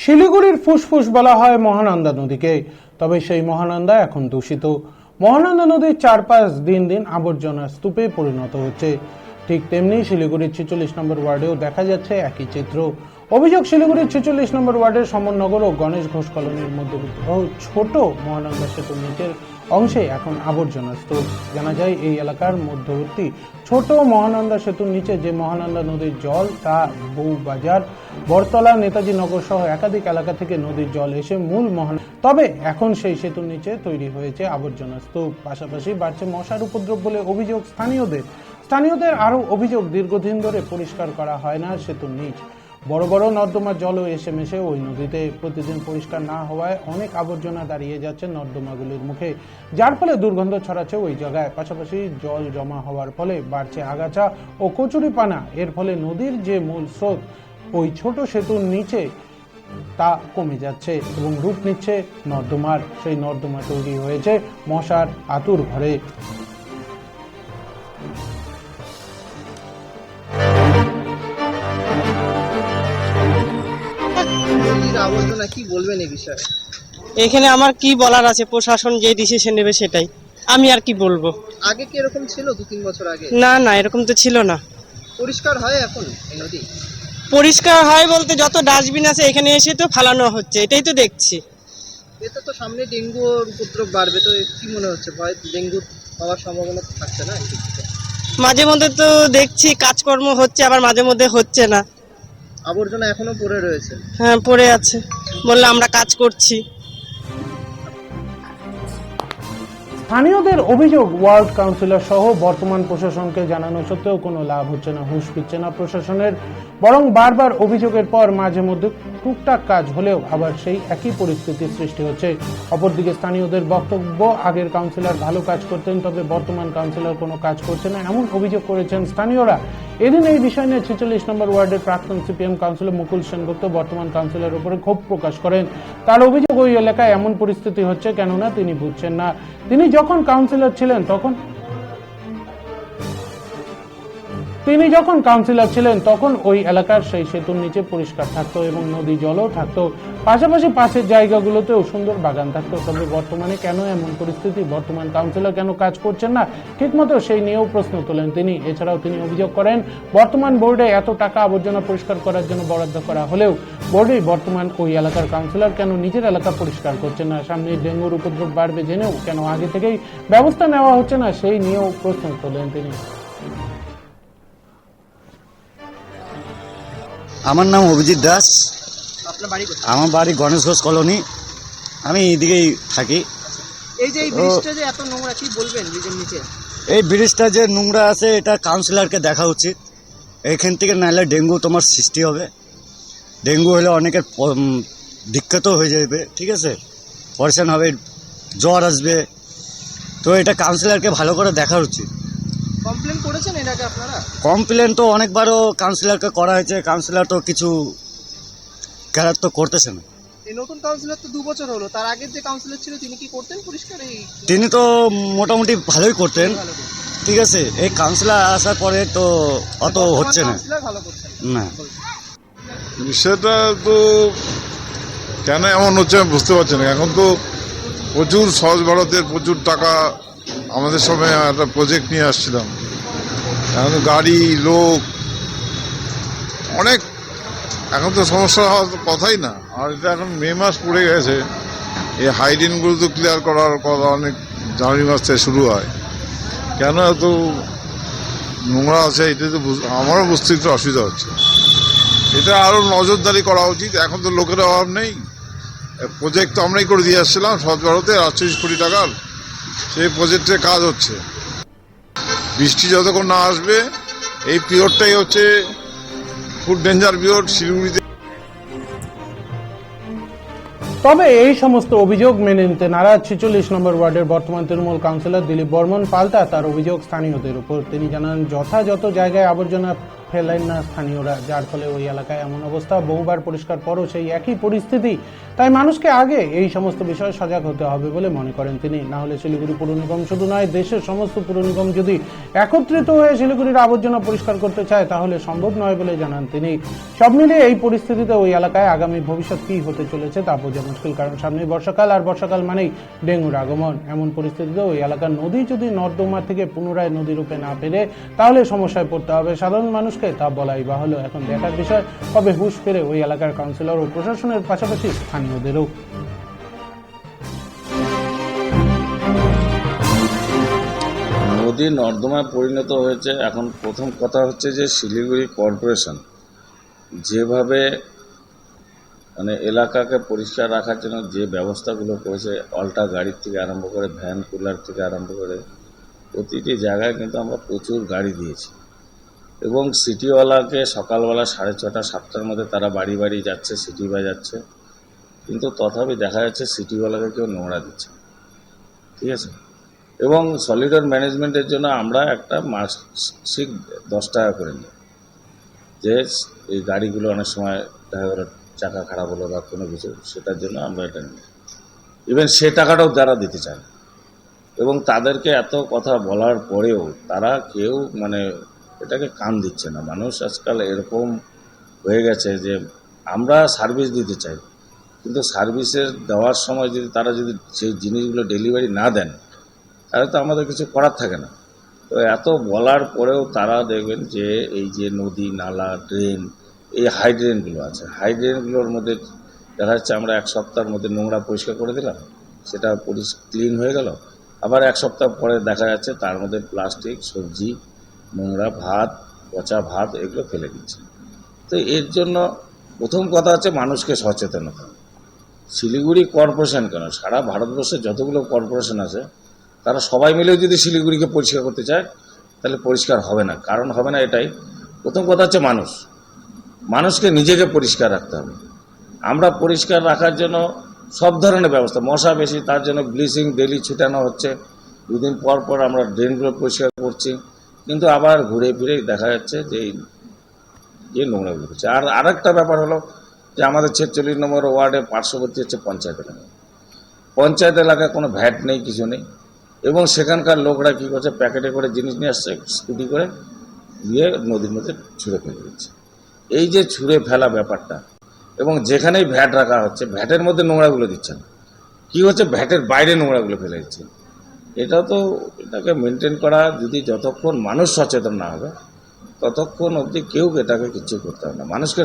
শিলিগুড়ির ফুসফুস বলা হয় মহানন্দা নদীকে, তবে সেই মহানন্দা এখন দূষিত। মহানন্দা নদীর চারপাশ দিন দিন আবর্জনার স্তূপে পরিণত হচ্ছে। ঠিক তেমনি শিলিগুড়ির 46 নম্বর ওয়ার্ডেও দেখা যাচ্ছে একই চিত্র। অভিযোগ, শিলিগুড়ির 46 নম্বর ওয়ার্ডের সমরনগর ও গণেশ ঘোষ কলোনির মধ্যবর্তী ছোট মহানন্দা সেতুর নিচের অংশে এখন আবর্জনার স্তূপ। জানা যায়, এই এলাকার মধ্যবর্তী ছোট মহানন্দা সেতুর নিচে যে মহানন্দা নদীর জল, তা বউবাজার, বরতলা, নেতাজি নগর সহ একাধিক এলাকা থেকে নদীর জল এসে মূল তবে এখন সেই সেতুর নিচে তৈরি হয়েছে আবর্জনার স্তূপ। পাশাপাশি বাড়ছে মশার উপদ্রব বলে অভিযোগ স্থানীয়দের আরও অভিযোগ, দীর্ঘদিন ধরে পরিষ্কার করা হয় না সেতুর নিচ। বড় বড় নর্দমার জলও এসে মেশে ওই নদীতে। প্রতিদিন পরিষ্কার না হওয়ায় অনেক আবর্জনা দাঁড়িয়ে যাচ্ছে নর্দমাগুলির মুখে, যার ফলে দুর্গন্ধ ছড়াচ্ছে ওই জায়গায়। পাশাপাশি জল জমা হওয়ার ফলে বাড়ছে আগাছা ও কচুরিপানা। এর ফলে নদীর যে মূল স্রোত ওই ছোট সেতুর নিচে, তা কমে যাচ্ছে এবং রূপ নিচ্ছে নর্দমার। সেই নর্দমা তৈরি হয়েছে মশার আতুর ঘরে। আবর্জনা কি বলবেন এই বিষয়ে? এখানে আমার কি বলার আছে, প্রশাসন যে ডিসিশন নেবে সেটাই। আমি আর কি বলবো। আগে কি এরকম ছিল 2-3 বছর আগে? না, এরকম তো ছিল না। পরিষ্কার হয় এখন এই নদী? পরিষ্কার হয় বলতে যত ডাস্টবিন আছে এখানে এসে তো ফালানো হচ্ছে, এটাই তো দেখছি। এতে তো সামনে ডেঙ্গুর উপদ্রব বাড়বে, তো কি মনে হচ্ছে, ভয় ডেঙ্গু হওয়ার সম্ভাবনা থাকছে না? মাঝে মধ্যে তো দেখছি কাজকর্ম হচ্ছে, আবার মাঝে মধ্যে হচ্ছে না। আবর্জনা এখনো পড়ে রয়েছে। হ্যাঁ, পড়ে আছে, বললে আমরা কাজ করছি। স্থানীয়দের অভিযোগ, ওয়ার্ড কাউন্সিলর সহ বর্তমান প্রশাসনকে জানানো সত্ত্বেও কোনো লাভ হচ্ছে না, হুঁশ পিচ্ছে না প্রশাসনের। বরং বারবার অভিযোগের পর মাঝে মধ্যে টুকটাক কাজ হলেও আবার সেই একই পরিস্থিতির সৃষ্টি হচ্ছে। অপরদিকে স্থানীয়দের বক্তব্য, আগের কাউন্সিলর ভালো কাজ করতেন, তবে বর্তমান কাউন্সিলর কোনো কাজ করছে না, এমন অভিযোগ করেছেন স্থানীয়রা। এদিন এই বিষয় নিয়ে 46 নম্বর ওয়ার্ডের প্রাক্তন সিপিএম কাউন্সিলর মুকুল সেনগুপ্ত বর্তমান কাউন্সিলরের উপরে ক্ষোভ প্রকাশ করেন। তার অভিযোগ, ওই এলাকায় এমন পরিস্থিতি হচ্ছে কেননা তিনি বুঝছেন না। তিনি যখন কাউন্সিলর ছিলেন তখন ওই এলাকার সেই সেতুর নিচে পরিষ্কার থাকতো এবং নদী জলও থাকতো, পাশাপাশি পাশের জায়গাগুলোতেও সুন্দর বাগান থাকতো। তবে বর্তমানে কেন এমন পরিস্থিতি, বর্তমান কাউন্সিলর কেন কাজ করছেন না ঠিকমতো, সেই নিয়েও প্রশ্ন তোলেন তিনি। এছাড়াও তিনি অভিযোগ করেন, বর্তমান বোর্ডে এত টাকা আবর্জনা পরিষ্কার করার জন্য বরাদ্দ করা হলেও বোর্ডে বর্তমান ওই এলাকার কাউন্সিলর কেন নিজের এলাকা পরিষ্কার করছেন না। সামনে ডেঙ্গুর উপদ্রব বাড়বে জেনেও কেন আগে থেকেই ব্যবস্থা নেওয়া হচ্ছে না, সেই নিয়েও প্রশ্ন তোলেন তিনি। আমার নাম অভিজিৎ দাস। আপনার বাড়ি কোথায়? আমার বাড়ি গণেশ ঘোষ কলোনি, আমি এদিকেই থাকি। এই যে এই ব্রিজটা যে এত নোংরা, কি বলবেন ব্রিজের নিচে? এই ব্রিজটা যে নোংরা আছে, এটা কাউন্সিলরকে দেখা উচিত। এখান থেকে নাহলে ডেঙ্গু তোমার সৃষ্টি হবে। ডেঙ্গু হলে অনেকের দিক্কত হয়ে যাবে, ঠিক আছে, পরেশান হবে, জ্বর আসবে। তো এটা কাউন্সিলরকে ভালো করে দেখা উচিত। কমপ্লেন করেছেন এর আগে আপনারা? কমপ্লেন তো অনেকবারও কাউন্সিলরকে করা হয়েছে, কাউন্সিলর তো কিছু ক্যারার তো করতেছে না। এই নতুন কাউন্সিলর তো 2 বছর হলো, তার আগের যে কাউন্সিলর ছিল তিনি কি করতেন পরিষ্কার? তিনি তো মোটামুটি ভালোই করতেন, ভালো করতেন। ঠিক আছে। এই কাউন্সিলর আসার পরে তো অত হচ্ছে না। ভালো করছেন না, বিষয়টা তো কেন এমন হচ্ছে আমি বুঝতে পারছি না। এখন তো প্রচুর সহজ ভারতের প্রচুর টাকা, আমাদের সময় একটা প্রজেক্ট নিয়ে আসছিলাম, এখন গাড়ি লোক অনেক, এখন তো সমস্যা হওয়ার কথাই না। আর এটা এখন মে মাস পড়ে গেছে, এই হাইডিনগুলো তো ক্লিয়ার করার কথা অনেক জানুয়ারি মাস থেকে শুরু হয়। কেন এত নোংরা আছে এটা তো আমারও বুঝতে একটু অসুবিধা হচ্ছে। এটা আরও নজরদারি করা উচিত। এখন তো লোকের অভাব নেই, প্রজেক্ট তো আমরাই করে দিয়ে আসছিলাম স্বচ্ছ ভারতে 48 কোটি টাকার, সেই প্রজেক্টের কাজ হচ্ছে। বৃষ্টি যতক্ষণ না আসবে, এই পিরিয়ডটাই হচ্ছে খুব ডেঞ্জার পিরিয়ড শিলিগুড়িতে। তবে এই সমস্ত অভিযোগ মেনে নিতে নারাজ 46 নম্বর ওয়ার্ডের বর্তমান তৃণমূল কাউন্সিলর দিলীপ বর্মন। পাল্টা তার অভিযোগ স্থানীয়দের উপর। তিনি জানান, যথাযথ জায়গায় আবর্জনা ফেলেন না স্থানীয়রা, যার ফলে ওই এলাকায় এমন অবস্থা। বহুবার পরিষ্কার পরও সেই একই পরিস্থিতি। তাই মানুষকে আগে এই সমস্ত বিষয়ে সজাগ হতে হবে বলে মনে করেন তিনি। না হলে শিলিগুড়ি পুর নিগম শুধু নয়, দেশের সমস্ত পুর নিগম যদি একত্রিত হয়ে শিলিগুড়ির আবর্জনা পরিষ্কার করতে চায় তাহলে সম্ভব নয় বলে জানান তিনি। সব মিলিয়ে এই পরিস্থিতিতে ওই এলাকায় আগামী ভবিষ্যৎ কী হতে চলেছে তা বোঝা মুশকিল, কারণ সামনেই বর্ষাকাল, আর বর্ষাকাল মানেই ডেঙ্গুর আগমন। এমন পরিস্থিতিতে ওই এলাকার নদী যদি নর্দমা থেকে পুনরায় নদী রূপে না পেরে তাহলে সমস্যায় পড়তে হবে সাধারণ মানুষকে, তা বলাই বাহুল্য। এখন দেখার বিষয় কবে হুঁশ ফেরে ওই এলাকার কাউন্সিলর ও প্রশাসনের পাশাপাশি স্থানীয়দেরও। নদী নর্দমায় পরিণত হয়েছে। এখন প্রথম কথা হচ্ছে যে শিলিগুড়ি কর্পোরেশন যেভাবে মানে এলাকাকে পরিষ্কার রাখার জন্য যে ব্যবস্থাগুলো করেছে, অল্টা গাড়ির থেকে আরম্ভ করে ভ্যান কুলার থেকে আরম্ভ করে প্রতিটি জায়গায় কিন্তু আমরা প্রচুর গাড়ি দিয়েছি। এবং সিটিওয়ালাকে সকালবেলা 6:30 7টার মধ্যে তারা বাড়ি বাড়ি যাচ্ছে, সিটি বাজাচ্ছে, কিন্তু তথাপি দেখা যাচ্ছে সিটিওয়ালাকে কেউ নোংরা দিচ্ছে, ঠিক আছে। এবং সলিডর ম্যানেজমেন্টের জন্য আমরা একটা মাসিক 10 টাকা করে নিই, যে এই গাড়িগুলো অনেক সময় দেখা গেল চাকা খারাপ হলো বা কোনো কিছু, সেটার জন্য আমরা এটা নিই। ইভেন সে টাকাটাও যারা দিতে চায় না। এবং তাদেরকে এত কথা বলার পরেও তারা কেউ মানে এটাকে কান দিচ্ছে না। মানুষ আজকাল এরকম হয়ে গেছে যে আমরা সার্ভিস দিতে চাই, কিন্তু সার্ভিসের দেওয়ার সময় যদি তারা যদি সেই জিনিসগুলো ডেলিভারি না দেন তাহলে তো আমাদের কিছু করার থাকে না। তো এত বলার পরেও তারা দেখবেন যে এই যে নদী নালা ড্রেন, এই হাই ড্রেনগুলো আছে, হাই ড্রেনগুলোর মধ্যে দেখা যাচ্ছে আমরা 1 সপ্তাহের মধ্যে নোংরা পরিষ্কার করে দিলাম, সেটা ক্লিন হয়ে গেল। আবার 1 সপ্তাহ পরে দেখা যাচ্ছে তার মধ্যে প্লাস্টিক, সবজি, নোংরা ভাত, পচা ভাত এগুলো ফেলে দিচ্ছে। তো এর জন্য প্রথম কথা হচ্ছে মানুষকে সচেতনতা। শিলিগুড়ি কর্পোরেশন কেন, সারা ভারতবর্ষে যতগুলো কর্পোরেশন আছে তারা সবাই মিলেও যদি শিলিগুড়িকে পরিষ্কার করতে চায় তাহলে পরিষ্কার হবে না। কারণ হবে না এটাই, প্রথম কথা হচ্ছে মানুষকে নিজেকে পরিষ্কার রাখতে হবে। আমরা পরিষ্কার রাখার জন্য সব ধরনের ব্যবস্থা, মশা বেশি তার জন্য ব্লিচিং ডেলি ছিটানো হচ্ছে, 2 দিন পর পর আমরা ড্রেনগুলো পরিষ্কার করছি, কিন্তু আবার ঘুরে ফিরে দেখা যাচ্ছে যে এই নোংরাগুলো হচ্ছে। আর আরেকটা ব্যাপার হলো যে আমাদের 46 নম্বর ওয়ার্ডে পার্শ্ববর্তী হচ্ছে পঞ্চায়েত এলাকা। পঞ্চায়েত এলাকায় কোনো ভ্যাট নেই, কিছু নেই, এবং সেখানকার লোকরা কী করছে, প্যাকেটে করে জিনিস নিয়ে আসছে, স্কুটি করে দিয়ে নদীর মধ্যে ছুঁড়ে ফেলে দিচ্ছে। এই যে ছুঁড়ে ফেলা ব্যাপারটা, এবং যেখানেই ভ্যাট রাখা হচ্ছে ভ্যাটের মধ্যে নোংরাগুলো দিচ্ছেন, কি হচ্ছে ভ্যাটের বাইরে নোংরাগুলো ফেলে দিচ্ছে। এটাকে মেনটেন করা যদি যতক্ষণ মানুষ সচেতন না হবে ততক্ষণ অবধি কেউ এটাকে কিছু করতে হবে না। মানুষকে